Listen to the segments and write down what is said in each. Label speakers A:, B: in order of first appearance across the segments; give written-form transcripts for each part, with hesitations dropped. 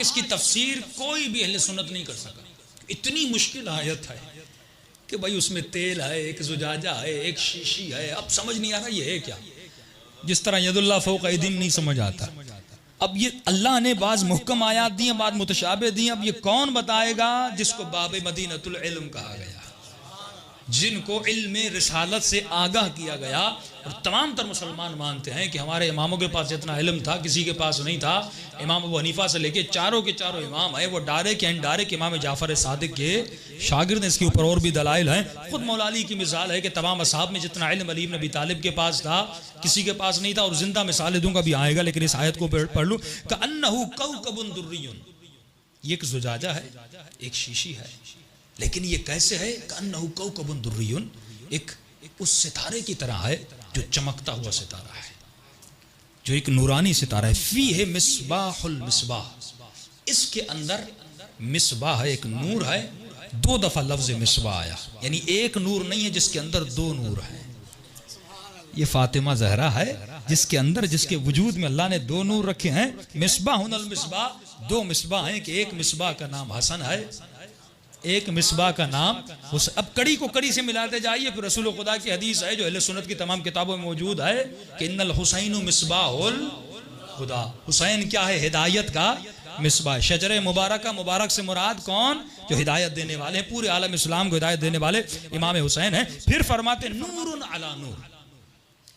A: इसकी तफसीर कोई भी अहले सुन्नत नहीं कर सका। इतनी मुश्किल आयत है कि भाई उसमें तेल है, एक जुजाजा है, एक शीशी है, अब समझ नहीं आ रहा ये है क्या। जिस तरह यदुल्लाह फौक ऐदीहिम नहीं समझ आता। अब ये अल्लाह ने बाज मुहकम आयात दी, बाद मुतशाबे दी। अब ये कौन बताएगा जिसको बाब मदीनतुल इल्म कहा गया, जिनको इल्म रिसालत से आगाह किया गया। और तमाम तर मुसलमान मानते हैं कि हमारे इमामों के पास जितना इल्म था किसी के पास नहीं था। इमाम अबू हनीफा से लेके चारों के चारों इमाम है वो डायरेक्ट एंड डायरेक्ट इमाम जाफर सादिक के शागिर्द। इसके ऊपर और भी दलाइल हैं। खुद मौला अली की मिसाल है कि तमाम असहाब में जितना इल्म अली इब्न अबी तालिब के पास था किसी के पास नहीं था। और जिंदा मिसालें दूंगा भी आएगा, लेकिन इस आयत को पढ़ लूँ। कअन्नहु कौकबुन दुर्रियुन, ये एक जुजाजा है, एक शीशी है, लेकिन ये कैसे है? कअन्नहु कौकबुन दुर्रियुन, एक उस सितारे की तरह है जो चमकता हुआ सितारा है, जो एक नूरानी सितारा है। फीह मिसबाहुल मिसबाह, इसके अंदर मिसबाह है, एक नूर है। दो दफा लफ्ज मिसबाह आया, यानी एक नूर नहीं है जिसके अंदर दो नूर है। ये फातिमा जहरा है जिसके अंदर, जिसके वजूद में अल्लाह ने दो नूर रखे हैं। मिसबाहुल मिसबाह, दो मिसबाह हैं कि एक मिसबाह का नाम हसन है, एक मिसबाह का नाम हुसैन। अब कड़ी को कड़ी से मिलाते जाइए। फिर रसूल खुदा की हदीस है जो अहले सुन्नत की तमाम किताबों में मौजूद है कि इन्नल हुसैन मिसबाहुल खुदा, हुसैन क्या है? हिदायत का मिसबाह। शजरे मुबारक से मुराद कौन? जो हिदायत देने वाले हैं, पूरे आलम इस्लाम को हिदायत देने वाले इमाम हुसैन है। फिर फरमाते नूरुन अला नूर,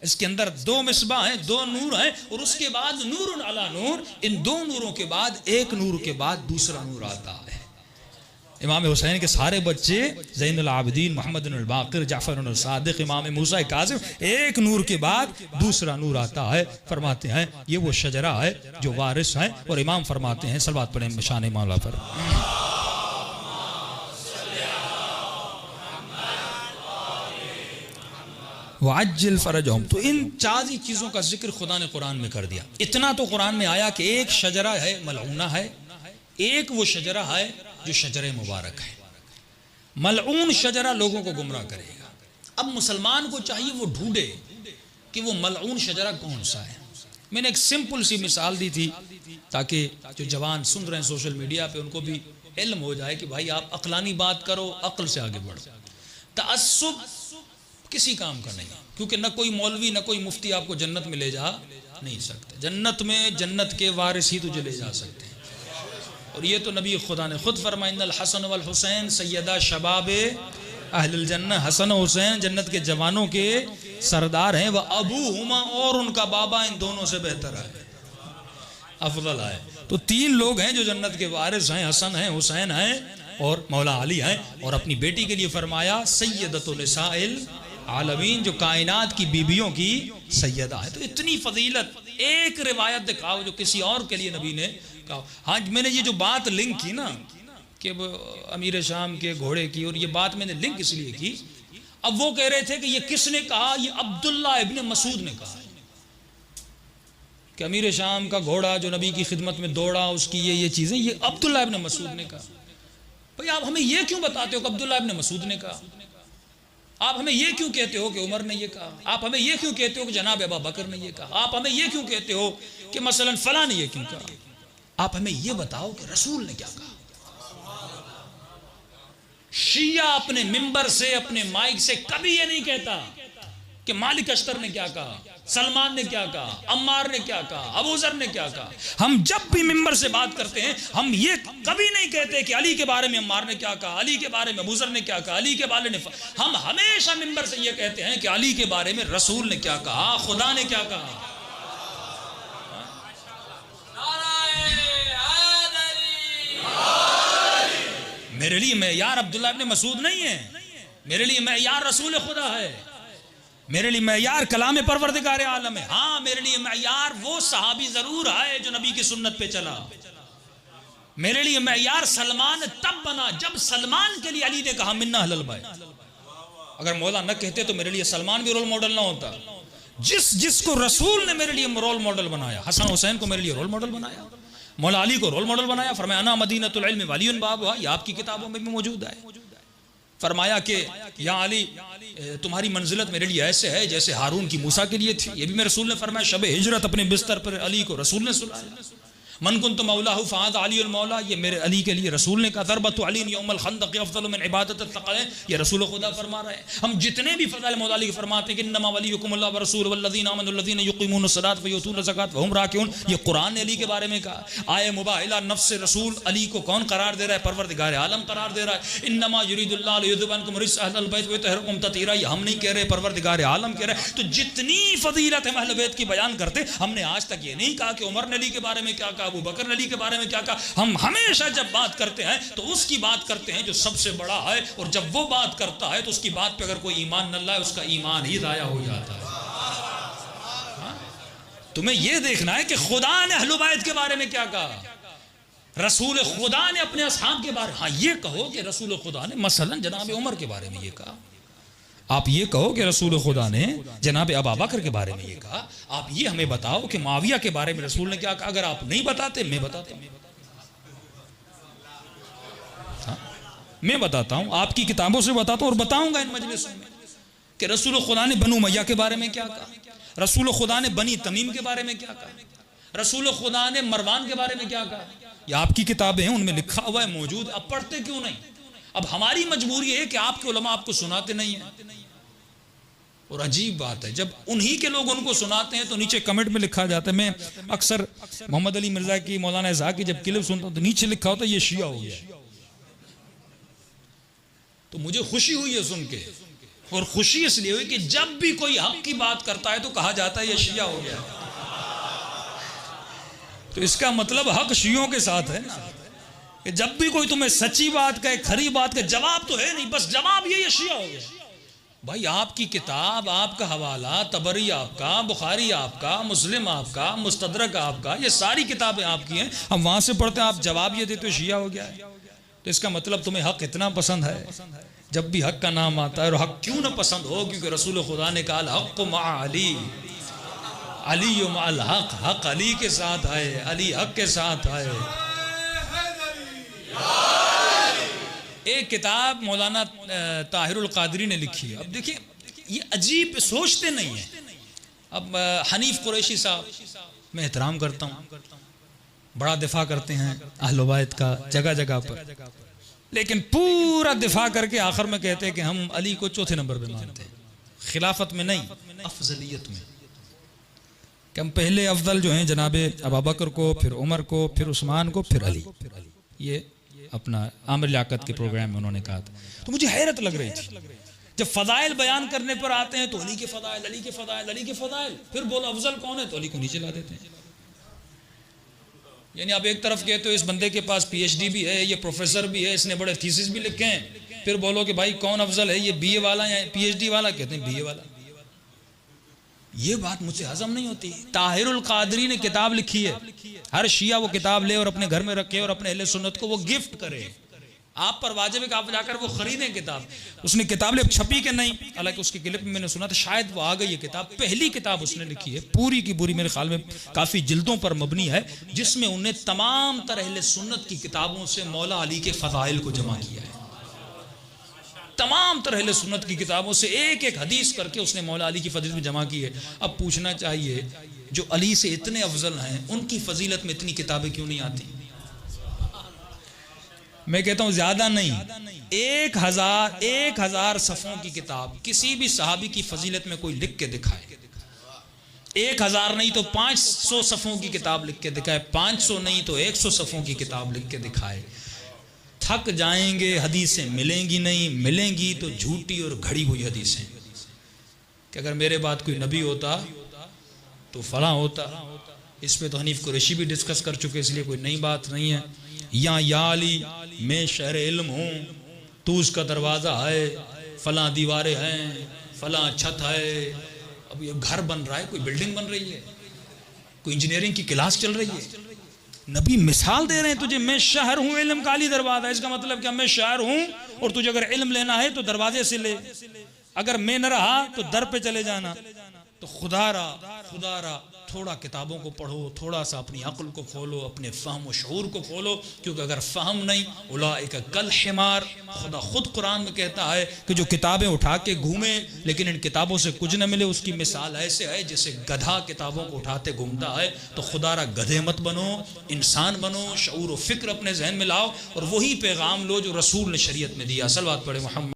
A: इसके अंदर दो मिसबाह हैं, दो नूर हैं। और उसके बाद नूरुन अला नूर, इन दो नूरों के बाद एक नूर के बाद दूसरा नूर आता है। इमाम हुसैन के सारे बच्चे ज़ैनुल आबिदीन, मोहम्मद इब्नुल बाक़िर, जाफ़र इब्नुल सादिक़, इमाम मूसा काज़िम, एक नूर के बाद दूसरा नूर आता है। फरमाते हैं ये वो शजरा है जो वारिस है। और इमाम फरमाते हैं, सलवात पढ़ें शान मौला पर। वअज्जिल फ़रजहुम, तो इन चार ही चीज़ों का जिक्र खुदा ने कुरान में कर दिया। इतना तो कुरान में आया कि एक शजरा है मलऊना है, एक वो शजरा है जो शजरे मुबारक है। मलऊन शजरा लोगों को गुमराह करेगा। अब मुसलमान को चाहिए वो ढूंढे कि वो मलऊन शजरा कौन सा है। मैंने एक सिंपल सी मिसाल दी थी ताकि जो जवान सुन रहे हैं सोशल मीडिया पे उनको भी इल्म हो जाए कि भाई आप अक्लानी बात करो, अक्ल से आगे बढ़ो। तअस्सुब किसी काम का नहीं, क्योंकि न कोई मौलवी न कोई मुफ्ती आपको जन्नत में ले जा नहीं सकते। जन्नत में जन्नत के वारिस ही तुझे ले जा सकते हैं। और ये तो नबी खुदा ने खुद फरमाया, इन्नल हसन वल हुसैन सैयदा शबाबे अहलुल जन्नह, हसन और हुसैन जन्नत के जवानों के सरदार हैं। वह अबूहुमा, और उनका बाबा इन दोनों से बेहतर है, अफजल है। तो तीन लोग हैं जो जन्नत के वारिस हैं, हसन हैं, हुसैन हैं और मौला अली हैं। और अपनी बेटी के लिए फरमाया सैयदतुल निसाइल आलमीन, जो कायनात की बीबियों की सैयदा है। तो इतनी फजीलत, एक रिवायत दिखाओ जो किसी और के लिए नबी ने कहा। हाँ, मैंने ये जो बात लिंक की ना कि अमीर शाम के घोड़े की, और ये बात मैंने लिंक इसलिए की, अब वो कह रहे थे कि ये किसने कहा? ये अब्दुल्ला इब्न मसूद ने कहा कि अमीर शाम का घोड़ा जो नबी की खिदमत में दौड़ा, उसकी ये चीजें, ये अब्दुल्ला इब्न मसूद ने कहा। भाई आप हमें ये क्यों बताते हो कि अब्दुल्ला इब्न मसूद ने कहा? आप हमें ये क्यों कहते हो कि उमर ने ये कहा? आप हमें ये क्यों कहते हो कि जनाब अबू बकर ने ये कहा? आप हमें ये क्यों कहते हो कि मसलन फला ने ये क्यों कहा? आप हमें ये बताओ कि रसूल ने क्या कहा। शिया अपने मिंबर से, अपने माइक से कभी ये नहीं कहता कि मालिक अश्तर ने क्या कहा, सलमान ने क्या कहा, अम्मार ने क्या कहा, अबू ज़र ने क्या कहा। हम जब भी मिंबर से बात करते हैं हम ये कभी नहीं कहते कि अली के बारे में अम्मार ने क्या कहा, अली के बारे में अबू ज़र ने क्या कहा, अली के बारे में। हम हमेशा मिंबर से ये कहते हैं कि अली के बारे में रसूल ने क्या कहा, खुदा ने क्या कहा। मेरे लिए मेयार अब्दुल्ला इब्न मसूद नहीं है, मेरे लिए मेयार रसूल खुदा है, मेरे लिए मेयार कलाम परवरदिगार आलम है। हाँ, मेरे लिए मेयार वो सहाबी जरूर है जो नबी की सुन्नत पे चला। मेरे लिए मेयार सलमान तब बना जब सलमान के लिए अली ने कहा मिन्ना अहलल बैत। अगर मौला न कहते तो मेरे लिए सलमान भी रोल मॉडल ना होता। जिसको रसूल ने मेरे लिए रोल मॉडल बनाया, हसन हुसैन को मेरे लिए रोल मॉडल बनाया, मौला अली को रोल मॉडल बनाया। फरमाया अना मदीनतुल इल्म वलियुन बाबुहा, ये आपकी किताबों में भी मौजूद है। फरमाया कि या अली तुम्हारी मंजिलत मेरे लिए ऐसे है जैसे हारून की मूसा के लिए थी। ये भी मेरे रसूल ने फरमाया। शब हिजरत अपने बिस्तर पर अली को रसूल ने सुलाया। मन कुन्तु मौलाहु फ़हाज़ा अलीयुल मौला, ये मेरे अली के लिए रसूल ने कहा। ज़रबतु अली यौमल खंदक़ अफ़ज़लु मिन इबादतित तक़वा, ये रसूल खुदा फरमा रहे हैं। हम जितने भी फ़ज़ाइल मौला अली के फरमाते हैं कि इन्नमा वलियुकुमुल्लाह व रसूलुहु वल्लज़ीना आमनु वल्लज़ीना युक़ीमूनस सलात व युतूनज़ ज़कात व हुम राकिऊन, ये कुरान ने अली के बारे में कहा। आए मुबाहिला नफ्स रसूल अली को कौन करार दे रहा है? परवरदिगार आलम करार दे रहा है। इन्नमा युरीदुल्लाहु लियुज़हिबा अन्कुम रिज्स अहलल बैत व युतहिरकुम तत्हीरा, ये हम नहीं कह रहे, परवरदिगार आलम कह रहा है। तो जितनी फजीलत हम अहले बैत की बयान करते, हमने आज तक ये नहीं कहा कि उमर ने अली के बारे में क्या कहा, अबू बकर ने अली के बारे में क्या कहा। हम हमेशा जब बात करते हैं तो उसकी बात करते हैं जो सबसे बड़ा है, और जब वो बात करता है तो उसकी बात पे अगर कोई ईमान न लाए उसका ईमान ही जाया हो जाता है। तुम्हें यह देखना है कि खुदा ने अहले बैत के बारे में क्या कहा, रसूल खुदा ने अपने असहाब के बारे, हाँ ये कहो कि रसूल खुदा ने मसलन जनाब उमर के बारे में ये कहा, आप ये कहो कि रसूल खुदा ने जनाब अबू बकर के बारे में ये कहा, आप ये हमें बताओ कि मुआविया के बारे में रसूल ने क्या कहा। अगर आप नहीं बताते, मैं बताता हूं, हाँ? मैं बताता हूं, आपकी किताबों से बताता हूं और बताऊंगा इन मजलिसों में कि रसूल खुदा ने बनु उमैया के बारे में क्या कहा, रसूल खुदा ने बनी तमीम के बारे में क्या कहा, रसूल खुदा ने मरवान के बारे में क्या कहा। ये आपकी किताबें हैं, उनमें लिखा हुआ है, मौजूद। अब पढ़ते क्यों नहीं? अब हमारी मजबूरी है कि आपके उलमा आपको सुनाते नहीं हैं। और अजीब बात है, जब उन्हीं के लोग उनको सुनाते हैं तो नीचे कमेंट में लिखा जाता है। मैं अक्सर मोहम्मद अली मिर्जा की, मौलाना इज़हाक की जब क्लिप सुनता हूं तो नीचे लिखा होता है ये शिया हो गया। तो मुझे खुशी हुई है सुन के, और खुशी इसलिए हुई कि जब भी कोई हक की बात करता है तो कहा जाता है ये शिया हो गया। तो इसका मतलब हक शियों के साथ है ना, कि जब भी कोई तुम्हें सच्ची बात कहे, खरी बात कहे, जवाब तो है नहीं, बस जवाब ये शिया हो गया। भाई आपकी किताब, आपका हवाला, तबरी आपका, बुखारी आपका, मुस्लिम आपका, मुस्तदरक आपका, ये सारी किताबें आपकी हैं। हम वहां से पढ़ते हैं, आप जवाब ये देते हो शिया हो गया है। तो इसका मतलब तुम्हें हक इतना पसंद है। जब भी हक का नाम आता है, और हक क्यों ना पसंद हो, क्योंकि रसूल खुदा ने कहा हक मा अली, अली माल हक, हक अली के साथ है, अली हक के साथ है। एक किताब मौलाना ताहिरुल कादरी ने लिखी है। अब देखिए ये अजीब, सोचते नहीं है। अब हनीफ कुरैशी साहब, मैं एहतराम करता हूँ, बड़ा दिफा करते हैं अहले बैत का जगह जगह पर, लेकिन पूरा दिफा करके आखिर में कहते हैं कि हम अली को चौथे नंबर पे मानते हैं, खिलाफत में नहीं, अफजलियत में, कि हम पहले अफजल जो हैं जनाबे अबू बकर को, फिर उमर को, फिर उस्मान को, फिर अली। ये अपना आमिर लियाकत के प्रोग्राम में उन्होंने कहा था। तो मुझे हैरत लग रही थी, जब फदाइल बयान करने पर आते हैं तो अली के फदाइल, अली के फदाइल, अली के फदाइल, फिर बोलो अफजल कौन है तो अली को नीचे ला देते हैं। यानी आप एक तरफ कहते हो इस बंदे के पास पीएचडी भी है, ये प्रोफेसर भी है, इसने बड़े थीसिस भी लिखे हैं, फिर बोलो कि भाई कौन अफजल है, ये बीए वाला या पीएचडी वाला? कहते हैं बीए वाला। ये बात मुझे हजम नहीं होती। ताहिरुल कादरी ने किताब लिखी है, हर शिया वो किताब ले और अपने घर में रखे और अपने अहले सुन्नत को वो गिफ्ट करे। आप पर वाजिब है कि आप जाकर वो खरीदें किताब। उसने किताब ले, छपी के नहीं, हालांकि उसकी क्लिप में मैंने सुना था, शायद वो आ गई ये किताब। पहली किताब उसने लिखी है, पूरी की पूरी मेरे ख्याल में काफ़ी जिल्दों पर मबनी है, जिसमें उन्हें तमाम तरह अहले सुन्नत की किताबों से मौला अली के फ़ज़ाइल को जमा किया है। तमाम तरह अहले सुन्नत की किताबों से एक एक हदीस करके उसने मौला अली की फजीलत में जमा की है। अब पूछना चाहिए जो अली से इतने अफजल हैं, उनकी फजीलत में इतनी किताबें क्यों नहीं आती? मैं कहता हूं ज्यादा नहीं, 1000 सफ़ों की किताब किसी भी सहाबी की फजीलत में कोई लिख के दिखाए, 1000 नहीं तो 500 सफ़ों की किताब लिख के दिखाए, 500 नहीं तो 100 सफ़ों की किताब लिख के दिखाए, थक जाएंगे, हदीसें मिलेंगी नहीं, मिलेंगी तो झूठी और घड़ी हुई हदीसें, कि अगर मेरे बाद कोई नबी होता तो फला होता। इस पे तो हनीफ कुरैशी भी डिस्कस कर चुके, इसलिए कोई नई बात नहीं है। या अली मैं शहर इल्म हूँ, तू उसका दरवाज़ा है, फला दीवारें हैं, फला छत है। अब ये घर बन रहा है, कोई बिल्डिंग बन रही है, कोई इंजीनियरिंग की क्लास चल रही है। नबी मिसाल दे रहे हैं तुझे, मैं शहर हूँ, इल्म का अली दरवाज़ा। इसका मतलब क्या, मैं शहर हूँ और तुझे अगर इल्म लेना है तो दरवाजे से ले, अगर मैं न रहा तो दर पे चले जाना। तो खुदारा थोड़ा किताबों को पढ़ो, थोड़ा सा अपनी अक्ल को खोलो, अपने फ़हम व शऊर को खोलो, क्योंकि अगर फ़हम नहीं, उलाइका कल हिमार, खुदा खुद कुरान में कहता है कि जो किताबें उठा के घूमे लेकिन इन किताबों से कुछ न मिले, उसकी मिसाल ऐसे है जैसे गधा किताबों को उठाते घूमता है। तो खुदारा गधे मत बनो, इंसान बनो, शऊर व फ़िक्र अपने जहन में लाओ और वही पैगाम लो जो रसूल ने शरीयत में दिया। सलवात पढ़े मोहम्मद।